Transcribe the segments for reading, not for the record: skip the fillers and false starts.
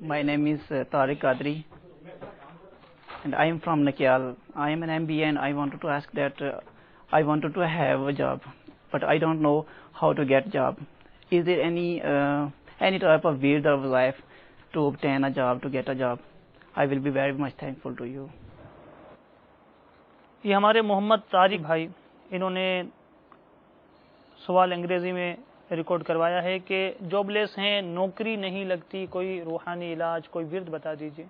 My name is Tariq Qadri, and I am from Nakyal. I am an MBA, and I wanted to ask that I wanted to have a job, but I don't know how to get job. Is there any type of way of life to obtain a job, to get a job? I will be very much thankful to you. یہ ہمارے محمد طارق بھائی، انہوں نے سوال انگریزی میں record کروایا ہے کہ جاب لیس ہیں، نوکری نہیں لگتی، کوئی روحانی علاج، کوئی ورد بتا دیجیے۔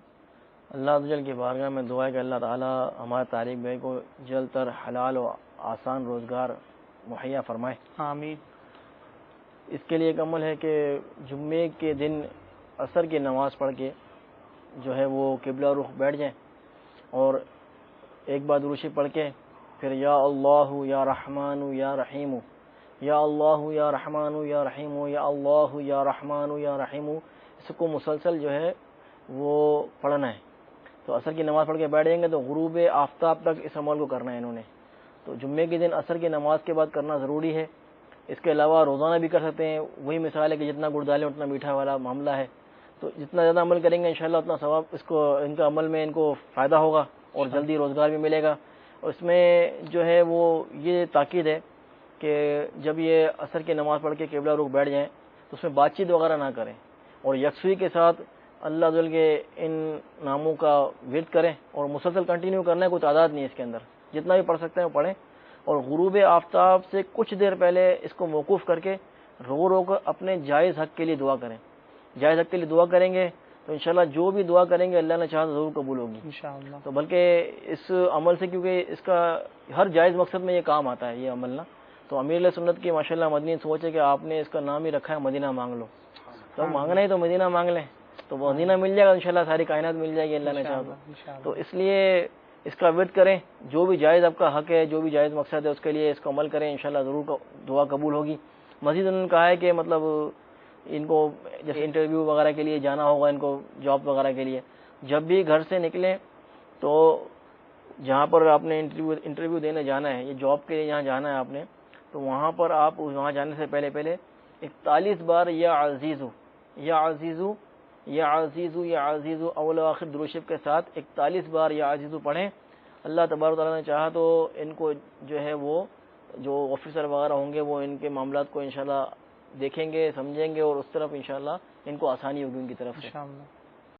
اللہ تعالی کی بارگاہ میں دعا ہے کہ اللہ تعالی ہمارے طارق بھائی کو جلد تر حلال و آسان روزگار مہیا فرمائے، آمین۔ اس کے لیے ایک عمل ہے کہ جمعے کے دن عصر کی نماز پڑھ کے جو ہے وہ قبلہ رخ بیٹھ جائیں اور ایک بار درود شریف پڑھ کے پھر یا اللہ یا رحمان یا رحیم، یا اللہ یا رحمان یا رحیم، یا اللہ یا رحمان یا رحیم، اس کو مسلسل جو ہے وہ پڑھنا ہے۔ تو عصر کی نماز پڑھ کے بیٹھ جائیں گے تو غروب آفتاب تک اس عمل کو کرنا ہے انہوں نے۔ تو جمعے کے دن عصر کی نماز کے بعد کرنا ضروری ہے۔ اس کے علاوہ روزانہ بھی کر سکتے ہیں، وہی مثال ہے کہ جتنا گڑ ڈالیں اتنا میٹھا والا معاملہ ہے۔ تو جتنا زیادہ عمل کریں گے انشاءاللہ اتنا ثواب ان کا عمل میں ان کو فائدہ ہوگا اور جلدی روزگار بھی ملے گا۔ اس میں جو ہے وہ یہ تاکید ہے کہ جب یہ عصر کی نماز پڑھ کے قبلہ رخ بیٹھ جائیں تو اس میں بات چیت وغیرہ نہ کریں اور یکسوئی کے ساتھ اللہ تعالی کے ان ناموں کا ورد کریں اور مسلسل کنٹینیو کرنا ہے، کوئی تعداد نہیں ہے اس کے اندر، جتنا بھی پڑھ سکتے ہیں وہ پڑھیں اور غروب آفتاب سے کچھ دیر پہلے اس کو موقوف کر کے رو کر اپنے جائز حق کے لیے دعا کریں۔ جائز حق کے لیے دعا کریں گے تو انشاءاللہ جو بھی دعا کریں گے اللہ نے چاہا ضرور قبول ہوگی انشاءاللہ۔ تو بلکہ اس عمل سے، کیونکہ اس کا ہر جائز مقصد میں یہ کام آتا ہے یہ عمل نا، تو امیر علیہ سنت کی ماشاءاللہ مدنی سوچ ہے کہ آپ نے اس کا نام ہی رکھا ہے مدینہ مانگ لو، تو مانگنا ہی تو مدینہ مانگ لیں تو مدینہ مل جائے گا انشاءاللہ، ساری کائنات مل جائے گی اللہ نے چاہا تو اس لیے اس کا ورد کریں، جو بھی جائز آپ کا حق ہے، جو بھی جائز مقصد ہے اس کے لیے اس کو عمل کریں، انشاءاللہ ضرور دعا قبول ہوگی۔ مزید انہوں نے کہا ہے کہ مطلب ان کو جیسے انٹرویو وغیرہ کے لیے جانا ہوگا، ان کو جاب وغیرہ کے لیے جب بھی گھر سے نکلیں تو جہاں پر آپ نے انٹرویو دینے جانا ہے، یہ جاب کے لیے جہاں جانا ہے آپ نے، تو وہاں پر آپ وہاں جانے سے پہلے 41 بار یا عزیزو یا عزیزو یا عزیزو یا عزیزو اول و آخر درود شریف کے ساتھ 41 بار یا عزیزو پڑھیں۔ اللہ تبارک تعالیٰ نے چاہا تو ان کو جو ہے وہ جو آفیسر وغیرہ ہوں گے وہ ان کے معاملات کو انشاءاللہ دیکھیں گے، سمجھیں گے اور اس طرف انشاءاللہ ان کو آسانی ہوگی ان کی طرف سے۔